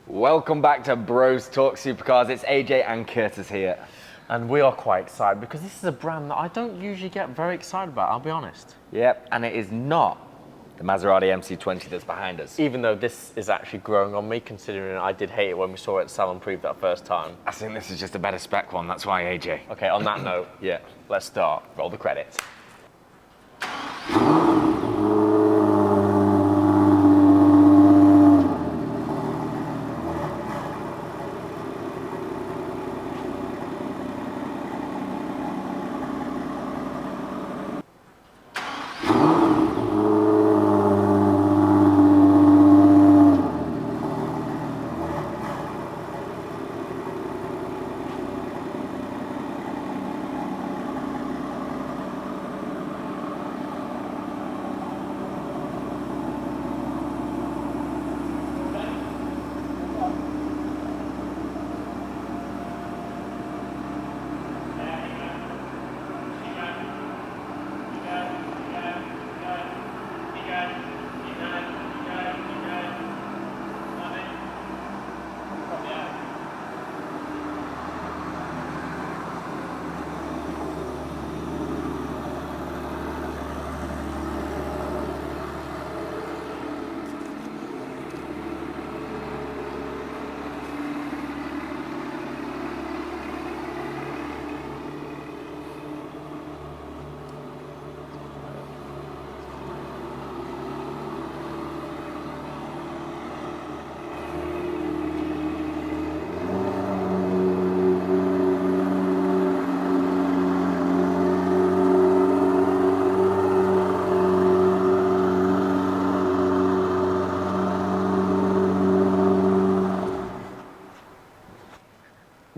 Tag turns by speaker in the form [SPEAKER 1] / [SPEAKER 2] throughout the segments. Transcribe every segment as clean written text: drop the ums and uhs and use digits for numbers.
[SPEAKER 1] Welcome back to Bros Talk Supercars. It's AJ and Curtis here.
[SPEAKER 2] And we are quite excited because this is a brand that I don't usually get very excited about, I'll be honest.
[SPEAKER 1] Yep, and it is not the Maserati MC20 that's behind us.
[SPEAKER 2] Even though this is actually growing on me, considering I did hate it when we saw it at Salon Preview that first time.
[SPEAKER 1] I think this is just a better spec one, that's why, AJ.
[SPEAKER 2] Okay, on that note, yeah, let's start.
[SPEAKER 1] Roll the credits.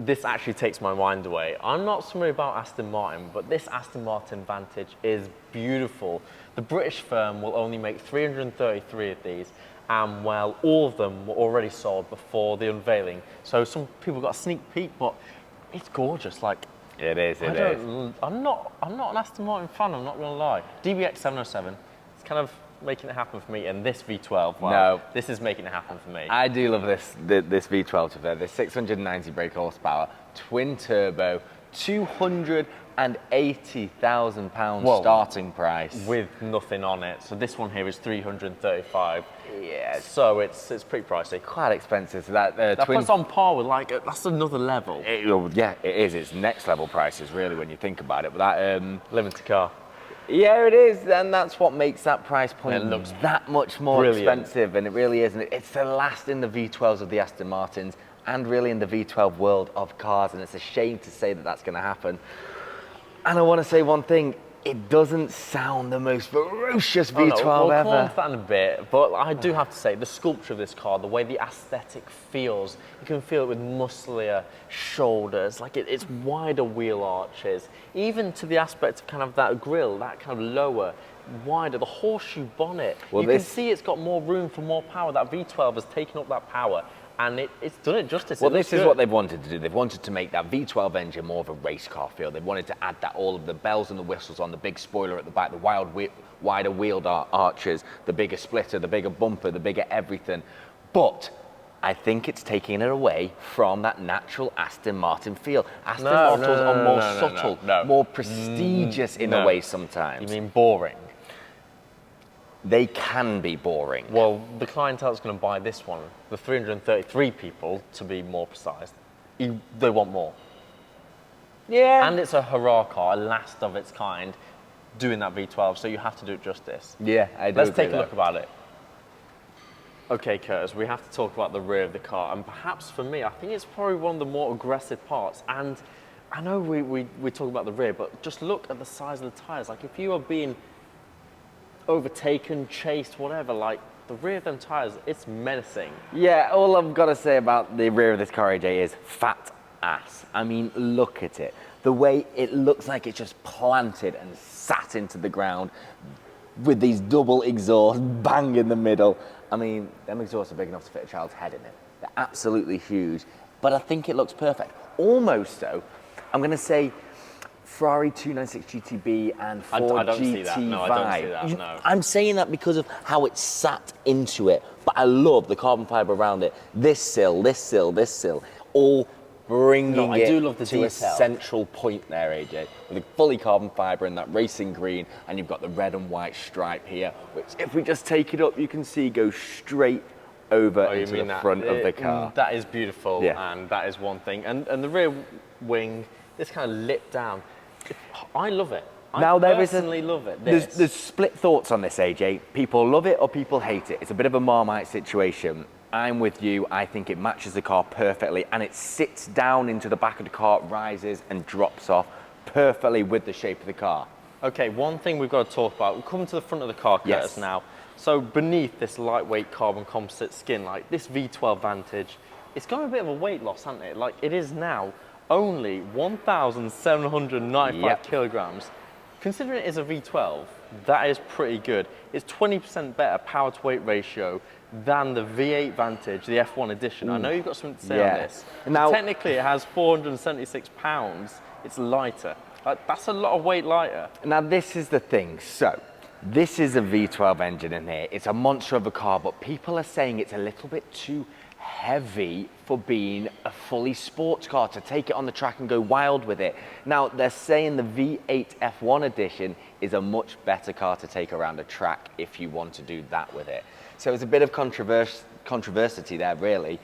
[SPEAKER 2] This actually takes my mind away. I'm not somebody about Aston Martin, but this Aston Martin Vantage is beautiful. The British firm will only make 333 of these, and well, all of them were already sold before the unveiling. So some people got a sneak peek, but it's gorgeous. Like,
[SPEAKER 1] It is.
[SPEAKER 2] I'm not an Aston Martin fan, I'm not gonna lie. DBX 707, it's kind of making it happen for me, and this V12, well,
[SPEAKER 1] No.
[SPEAKER 2] this is making it happen for me.
[SPEAKER 1] I do love this V12 to this 690 brake horsepower, twin turbo, £280,000 starting price.
[SPEAKER 2] With nothing on it. So this one here is 335.
[SPEAKER 1] Yeah,
[SPEAKER 2] So it's pretty pricey.
[SPEAKER 1] quite expensive. So that
[SPEAKER 2] That
[SPEAKER 1] twin.
[SPEAKER 2] puts on par with that's another level.
[SPEAKER 1] Yeah, it is. It's next level prices really when you think about it. But that
[SPEAKER 2] Limited car.
[SPEAKER 1] yeah, it is, and that's what makes that price point
[SPEAKER 2] And it looks
[SPEAKER 1] that much more
[SPEAKER 2] brilliant.
[SPEAKER 1] expensive, and it really is. And it's the last in the V12s of the Aston Martins, and really in the V12 world of cars, and it's a shame to say that that's going to happen. And I want to say one thing, it doesn't sound the most ferocious V12
[SPEAKER 2] we'll come
[SPEAKER 1] ever.
[SPEAKER 2] on to that in a bit, but I do have to say, the sculpture of this car, the way the aesthetic feels, you can feel it with musclier shoulders, like it's wider wheel arches, even to the aspect of kind of that grille, that kind of lower, wider, the horseshoe bonnet.
[SPEAKER 1] Well,
[SPEAKER 2] you can see it's got more room for more power. That V12 has taken up that power, and it's done it justice.
[SPEAKER 1] Well, this is what they've wanted to do. They've wanted to make that V12 engine more of a race car feel. They wanted to add that all of the bells and the whistles on the big spoiler at the back, the wider wheeled arches, the bigger splitter, the bigger bumper, the bigger everything. But I think it's taking it away from that natural Aston Martin feel. Aston Martins are more subtle, more prestigious in a way sometimes.
[SPEAKER 2] You mean boring?
[SPEAKER 1] They can be boring.
[SPEAKER 2] Well, the clientele that's going to buy this one, the 333 people, to be more precise, they want more.
[SPEAKER 1] Yeah.
[SPEAKER 2] And it's a hurrah car, a last of its kind, doing that V12, so you have to do it justice.
[SPEAKER 1] Yeah, I do.
[SPEAKER 2] Let's take a look about it. Okay, Curtis, we have to talk about the rear of the car, and perhaps for me, I think it's probably one of the more aggressive parts. And I know we talk about the rear, but just look at the size of the tyres. Like, if you are being overtaken, chased, whatever, like the rear of them tyres, it's menacing.
[SPEAKER 1] Yeah, all I've got to say about the rear of this car, AJ, is fat ass. I mean, look at it. The way it looks like it's just planted and sat into the ground with these double exhausts bang in the middle. I mean, them exhausts are big enough to fit a child's head in it. They're absolutely huge, but I think it looks perfect. Almost so, I'm going to say, Ferrari 296 GTB and Ford
[SPEAKER 2] I don't
[SPEAKER 1] GT
[SPEAKER 2] see that. No, I don't see that. No.
[SPEAKER 1] I'm saying that because of how it's sat into it, but I love the carbon fibre around it. This sill, all bringing
[SPEAKER 2] I
[SPEAKER 1] it
[SPEAKER 2] do love the
[SPEAKER 1] to a
[SPEAKER 2] detail.
[SPEAKER 1] central point there, AJ, with a fully carbon fibre and that racing green, and you've got the red and white stripe here, which if we just take it up, you can see goes straight over into the front of the car.
[SPEAKER 2] That is beautiful,
[SPEAKER 1] Yeah.
[SPEAKER 2] and that is one thing. And the rear wing, this kind of lit down. I love it.
[SPEAKER 1] Now
[SPEAKER 2] I
[SPEAKER 1] there is
[SPEAKER 2] personally love it.
[SPEAKER 1] There's split thoughts on this, AJ. People love it or people hate it. It's a bit of a Marmite situation. I'm with you. I think it matches the car perfectly, and it sits down into the back of the car, rises and drops off perfectly with the shape of the car.
[SPEAKER 2] Okay, one thing we've got to talk about. We'll come to the front of the car, Curtis,
[SPEAKER 1] Yes.
[SPEAKER 2] now. So beneath this lightweight carbon composite skin, like this V12 Vantage, it's got a bit of a weight loss, hasn't it? Like it is now only 1,795 kilograms. Considering it is a V12, that is pretty good. It's 20% better power to weight ratio than the V8 Vantage, the F1 edition. I know you've got something to say on this.
[SPEAKER 1] Now,
[SPEAKER 2] technically, it has 476 pounds. It's lighter. That's a lot of weight lighter.
[SPEAKER 1] Now this is the thing. So this is a V12 engine in here. It's a monster of a car, but people are saying it's a little bit too heavy for being a fully sports car, to take it on the track and go wild with it. Now they're saying the V8 F1 edition is a much better car to take around a track if you want to do that with it. So it's a bit of controversy there, really.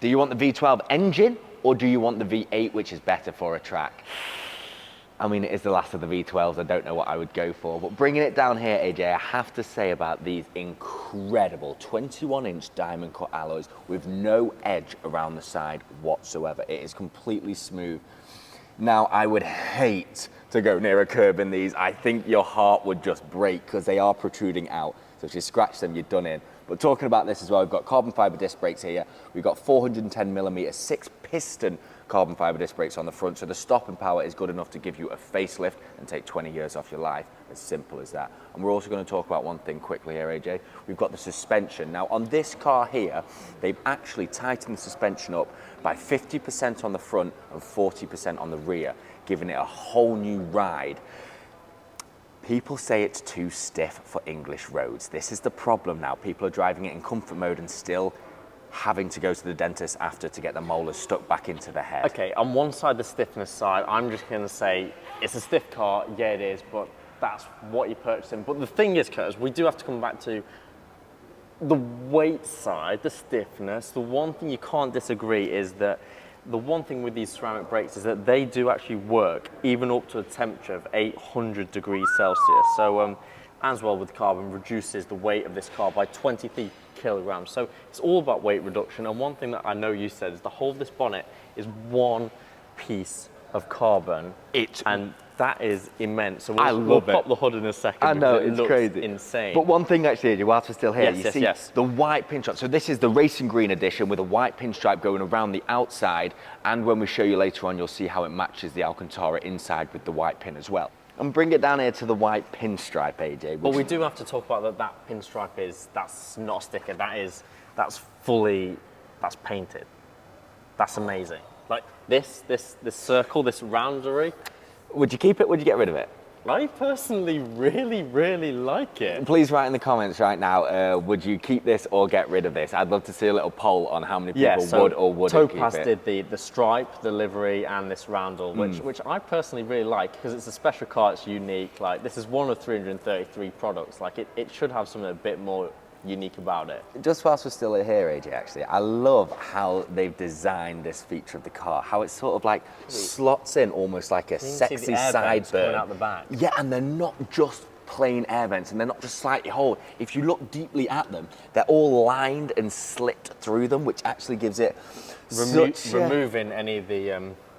[SPEAKER 1] Do you want the V12 engine or do you want the V8, which is better for a track? I mean, it is the last of the V12s. I don't know what I would go for. But bringing it down here, AJ, I have to say about these incredible 21-inch diamond cut alloys with no edge around the side whatsoever. It is completely smooth. Now, I would hate to go near a curb in these. I think your heart would just break because they are protruding out. So if you scratch them, you're done in. But talking about this as well, we've got carbon fibre disc brakes here. We've got 410mm 6-piston carbon fibre disc brakes on the front, so the stopping power is good enough to give you a facelift and take 20 years off your life. As simple as that. And we're also going to talk about one thing quickly here, AJ. We've got the suspension. Now on this car here, they've actually tightened the suspension up by 50% on the front and 40% on the rear, giving it a whole new ride. People say it's too stiff for English roads. This is the problem now. People are driving it in comfort mode and still having to go to the dentist after to get the molars stuck back into the head.
[SPEAKER 2] Okay, on one side, the stiffness side, I'm just going to say it's a stiff car. Yeah, it is, but that's what you're purchasing. But the thing is, Curtis, we do have to come back to the weight side, the stiffness. The one thing you can't disagree is that the one thing with these ceramic brakes is that they do actually work even up to a temperature of 800 degrees Celsius. So as well with carbon, reduces the weight of this car by 23 kilograms. So it's all about weight reduction. And one thing that I know you said is the whole of this bonnet is one piece of carbon. And that is immense. So we'll pop the hood in a second.
[SPEAKER 1] I know,
[SPEAKER 2] it
[SPEAKER 1] it's
[SPEAKER 2] looks
[SPEAKER 1] crazy.
[SPEAKER 2] Insane.
[SPEAKER 1] But one thing actually, whilst we're still here,
[SPEAKER 2] Yes,
[SPEAKER 1] you
[SPEAKER 2] yes,
[SPEAKER 1] see
[SPEAKER 2] yes.
[SPEAKER 1] the white pinstripe. So this is the racing green edition with a white pinstripe going around the outside. And when we show you later on, you'll see how it matches the Alcantara inside with the white pin as well. And bring it down here to the white pinstripe, AJ.
[SPEAKER 2] But we do have to talk about that pinstripe that's not a sticker. That's painted. That's amazing. Like this circle, this roundery.
[SPEAKER 1] Would you keep it? Would you get rid of it?
[SPEAKER 2] I personally really like it.
[SPEAKER 1] Please write in the comments right now, would you keep this or get rid of this? I'd love to see a little poll on how many people would or wouldn't keep it.
[SPEAKER 2] Topaz did the stripe, the livery, and this roundel, which I personally really like because it's a special car, it's unique. Like this is one of 333 products. Like it should have something a bit more unique about it.
[SPEAKER 1] Just whilst we're still here, AJ, actually, I love how they've designed this feature of the car, how it sort of like slots in almost like a sexy sideburn.
[SPEAKER 2] Coming out the back.
[SPEAKER 1] Yeah, and they're not just plain air vents and they're not just slightly holed. If you look deeply at them, they're all lined and slit through them, which actually gives it
[SPEAKER 2] removing any of the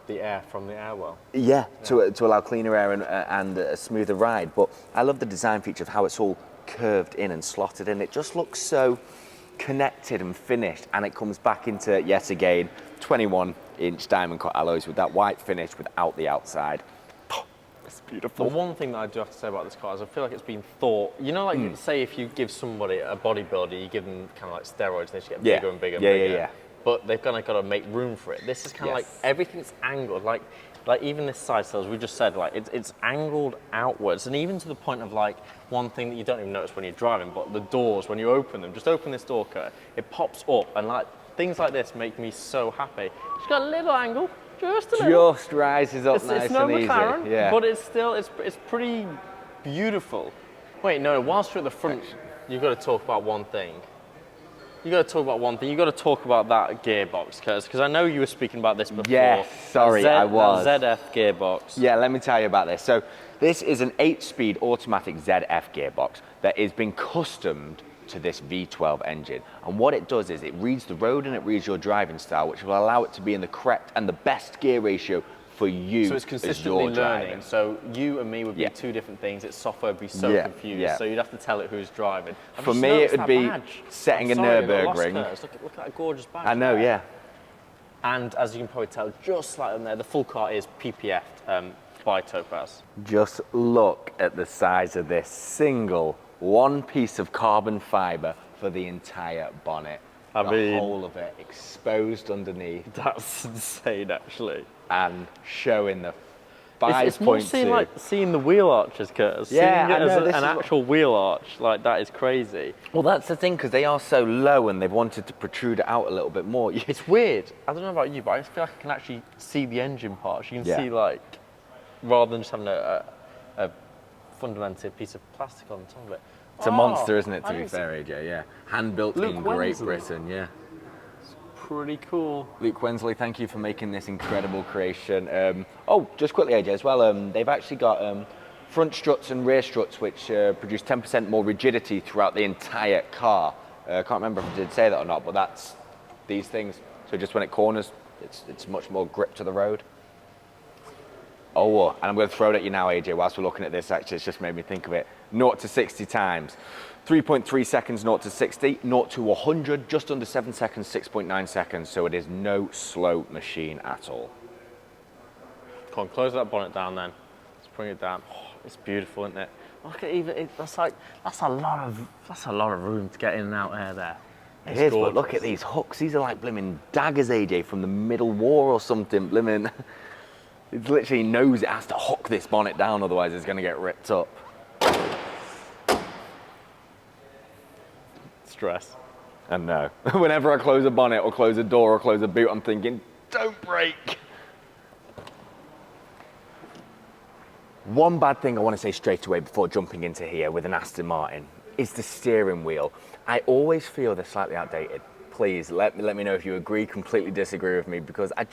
[SPEAKER 2] air from the airwell.
[SPEAKER 1] Yeah, to allow cleaner air and a smoother ride. But I love the design feature of how it's all curved in and slotted in. It just looks so connected and finished, and it comes back into, yet again, 21-inch diamond cut alloys with that white finish without the outside. It's beautiful.
[SPEAKER 2] The one thing that I do have to say about this car is I feel like it's been thought, you know, like say if you give somebody a bodybuilder, you give them kind of like steroids, they just get bigger and bigger and bigger. but they've kind of got to make room for it. This is kind of like everything's angled, like even this side sail, as we just said, like it's angled outwards, and even to the point of like one thing that you don't even notice when you're driving, but the doors, when you open them, just open this door, Kurt, it pops up, and like things like this make me so happy. It's got a little angle, just a little.
[SPEAKER 1] Just rises up nice
[SPEAKER 2] it's no
[SPEAKER 1] and
[SPEAKER 2] McLaren,
[SPEAKER 1] easy. Yeah.
[SPEAKER 2] but it's still it's pretty beautiful. Wait, no, whilst you're at the front, you've got to talk about one thing. You've got to talk about that gearbox, because I know you were speaking about this before.
[SPEAKER 1] Yes, sorry, I was.
[SPEAKER 2] That ZF gearbox.
[SPEAKER 1] Yeah, let me tell you about this. So this is an 8-speed automatic ZF gearbox that is being customed to this V12 engine. And what it does is it reads the road and it reads your driving style, which will allow it to be in the correct and the best gear ratio for you.
[SPEAKER 2] So it's consistently learning. So you and me would be two different things. Its software would be so confused. So you'd have to tell it who's driving.
[SPEAKER 1] For me, it would be setting a Nürburgring.
[SPEAKER 2] Look at that gorgeous badge.
[SPEAKER 1] I know, yeah.
[SPEAKER 2] And as you can probably tell, just like on there, the full car is PPF'd by Topaz.
[SPEAKER 1] Just look at the size of this single one piece of carbon fiber for the entire bonnet. The whole of it exposed underneath.
[SPEAKER 2] That's insane, actually.
[SPEAKER 1] And showing the 5.2.
[SPEAKER 2] It's more seeing the wheel arches, Curtis.
[SPEAKER 1] Yeah,
[SPEAKER 2] seeing it as an actual wheel arch, like that is crazy.
[SPEAKER 1] Well, that's the thing, because they are so low and they've wanted to protrude it out a little bit more.
[SPEAKER 2] It's weird. I don't know about you, but I feel like I can actually see the engine parts. You can see, like, rather than just having a fundamental piece of plastic on top of it.
[SPEAKER 1] It's a monster, isn't it, to be fair, AJ? Yeah. Hand-built in Great Britain, yeah.
[SPEAKER 2] It's pretty cool.
[SPEAKER 1] Luke Wensley, thank you for making this incredible creation. Just quickly, AJ, as well, they've actually got front struts and rear struts which produce 10% more rigidity throughout the entire car. I can't remember if I did say that or not, but that's these things. So just when it corners, it's much more grip to the road. And I'm going to throw it at you now, AJ, whilst we're looking at this. Actually, it's just made me think of it. 0 to 60 times. 3.3 seconds, 0 to 60. 0 to 100, just under 7 seconds, 6.9 seconds. So it is no slow machine at all.
[SPEAKER 2] Come on, close that bonnet down then. Let's bring it down. Oh, it's beautiful, isn't it? Look at that's a lot of room to get in and out there.
[SPEAKER 1] It is, but look at these hooks. These are like blimmin' daggers, AJ, from the Middle War or something. Blimmin'. It literally knows it has to hook this bonnet down, otherwise it's going to get ripped up.
[SPEAKER 2] Stress.
[SPEAKER 1] And no. Whenever I close a bonnet or close a door or close a boot, I'm thinking, don't break. One bad thing I want to say straight away before jumping into here with an Aston Martin is the steering wheel. I always feel they're slightly outdated. Please let me know if you agree, completely disagree with me, because I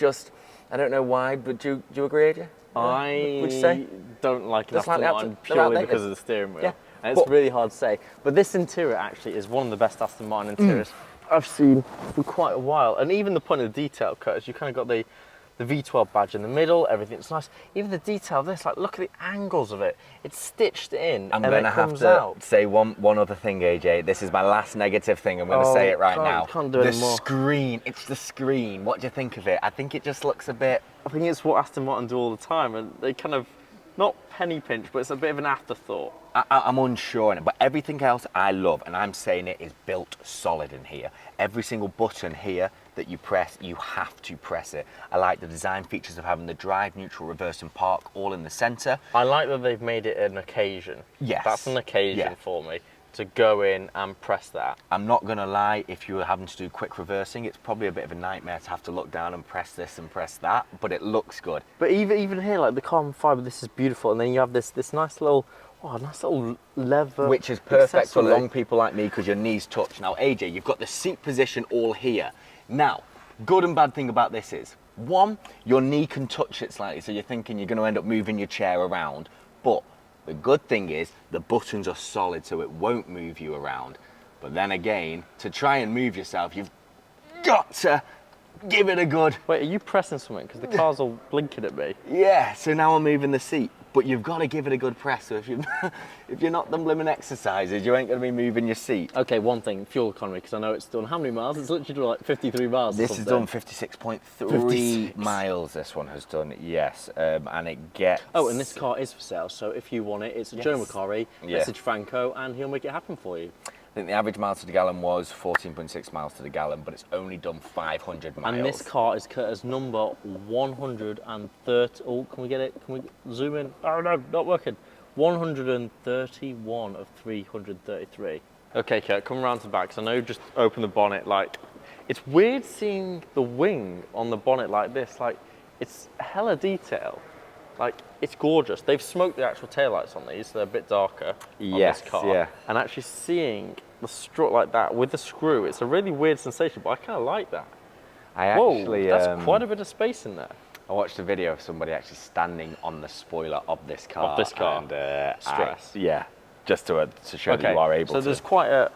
[SPEAKER 1] don't know why, but do you agree, AJ?
[SPEAKER 2] Would you say? Don't like an Aston Martin purely because of the steering wheel.
[SPEAKER 1] Yeah.
[SPEAKER 2] And it's really hard to say. But this interior actually is one of the best Aston Martin interiors I've seen for quite a while. And even the point of detail, Curtis, you kind of got the V12 badge in the middle, everything's nice. Even the detail of this, like look at the angles of it. It's stitched in
[SPEAKER 1] I'm
[SPEAKER 2] and
[SPEAKER 1] going to
[SPEAKER 2] it
[SPEAKER 1] have
[SPEAKER 2] comes
[SPEAKER 1] to
[SPEAKER 2] out.
[SPEAKER 1] say one other thing, AJ. This is my last negative thing. I'm going to say it right now.
[SPEAKER 2] Can't do it anymore.
[SPEAKER 1] The screen. It's the screen. What do you think of it? I think it just looks a bit...
[SPEAKER 2] I think it's what Aston Martin do all the time, and they kind of, not penny pinch, but it's a bit of an afterthought.
[SPEAKER 1] I'm unsure on it, but everything else I love, and I'm saying it is built solid in here. Every single button here that you press, you have to press it. I like the design features of having the drive, neutral, reverse and park all in the centre.
[SPEAKER 2] I like that they've made it an occasion.
[SPEAKER 1] Yes.
[SPEAKER 2] That's an occasion for me, to go in and press that.
[SPEAKER 1] I'm not going to lie, if you were having to do quick reversing, it's probably a bit of a nightmare to have to look down and press this and press that, but it looks good.
[SPEAKER 2] But even here, like the carbon fibre, this is beautiful, and then you have this nice little leather,
[SPEAKER 1] which is perfect for long people like me because your knees touch. Now, AJ, you've got the seat position all here. Now, good and bad thing about this is, one, your knee can touch it slightly, so you're thinking you're going to end up moving your chair around, but the good thing is the buttons are solid, so it won't move you around. But then again, to try and move yourself, you've got to give it a good...
[SPEAKER 2] Wait, are you pressing something? Because the car's all blinking at me.
[SPEAKER 1] Yeah, so now I'm moving the seat. But you've got to give it a good press. So if you're not done blimmin' exercises, you ain't going to be moving your seat.
[SPEAKER 2] Okay, one thing, fuel economy, because I know it's done how many miles? It's literally done like 53 miles.
[SPEAKER 1] This has done 56.3 miles. This one has done, yes, and it gets.
[SPEAKER 2] Oh, and this car is for sale. So if you want it, it's a Joe McCarry. Message Franco, and he'll make it happen for you.
[SPEAKER 1] I think the average miles to the gallon was 14.6 miles to the gallon, but it's only done 500 miles.
[SPEAKER 2] And this car is Curtis number 130. Oh, can we get it? Can we zoom in? Oh no, not working. 131 of 333. Okay, Kurt, come around to the back, because I know you just opened the bonnet. Like, it's weird seeing the wing on the bonnet like this. Like, it's hella detail. Like, it's gorgeous. They've smoked the actual taillights on these, so they're a bit darker on this car. Yeah. And actually seeing the strut like that with the screw, it's a really weird sensation, but I kind of like that.
[SPEAKER 1] Whoa,
[SPEAKER 2] that's quite a bit of space in there.
[SPEAKER 1] I watched a video of somebody actually standing on the spoiler of this car.
[SPEAKER 2] Of this car.
[SPEAKER 1] And,
[SPEAKER 2] stress.
[SPEAKER 1] Yeah, just to show that you are able to.
[SPEAKER 2] So there's quite a...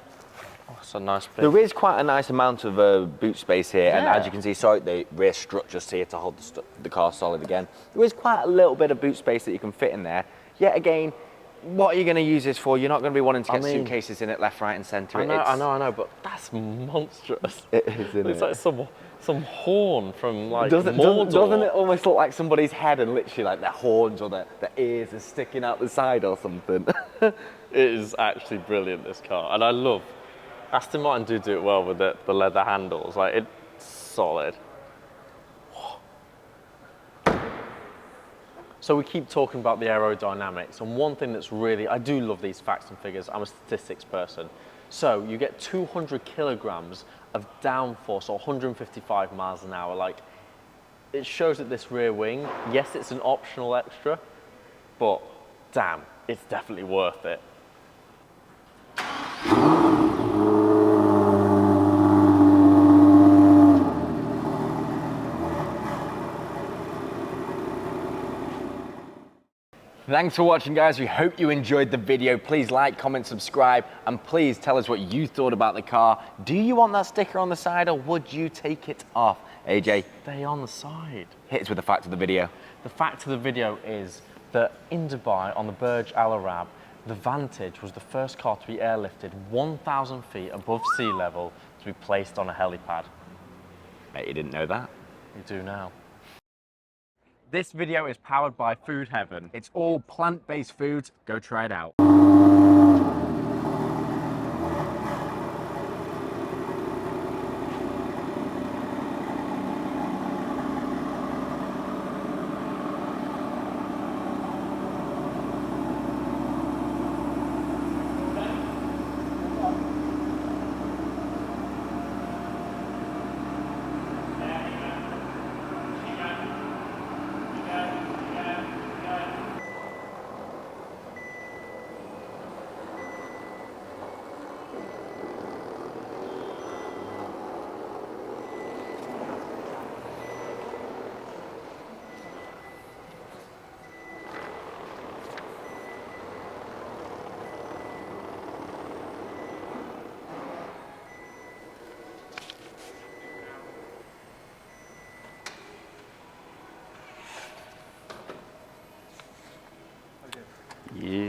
[SPEAKER 2] Oh, it's a nice bit.
[SPEAKER 1] There is quite a nice amount of boot space here, and as you can see, sorry, the rear strut just here to hold the car solid again. There is quite a little bit of boot space that you can fit in there. Yet again, what are you going to use this for? You're not going to be wanting to get suitcases in it left, right, and centre.
[SPEAKER 2] I know, but that's monstrous.
[SPEAKER 1] It is, isn't
[SPEAKER 2] it's
[SPEAKER 1] it?
[SPEAKER 2] like some horn from like
[SPEAKER 1] doesn't
[SPEAKER 2] Mordor.
[SPEAKER 1] it almost look like somebody's head and literally like their horns or their ears are sticking out the side or something?
[SPEAKER 2] It is actually brilliant, this car, and I love. Aston Martin do it well with the leather handles. Like, it's solid. So we keep talking about the aerodynamics, and one thing that's really, I do love these facts and figures. I'm a statistics person. So you get 200 kilograms of downforce, or 155 miles an hour. Like, it shows that this rear wing, yes, it's an optional extra, but damn, it's definitely worth it.
[SPEAKER 1] Thanks for watching, guys. We hope you enjoyed the video. Please like, comment, subscribe, and please tell us what you thought about the car. Do you want that sticker on the side, or would you take it off? AJ,
[SPEAKER 2] Stay on the side.
[SPEAKER 1] hit us with the fact of the video.
[SPEAKER 2] The fact of the video is that in Dubai, on the Burj Al Arab, the Vantage was the first car to be airlifted 1,000 feet above sea level to be placed on a helipad.
[SPEAKER 1] Bet you didn't know that.
[SPEAKER 2] You do now.
[SPEAKER 1] This video is powered by Food Heaven. It's all plant-based foods. Go try it out.
[SPEAKER 2] Yeah.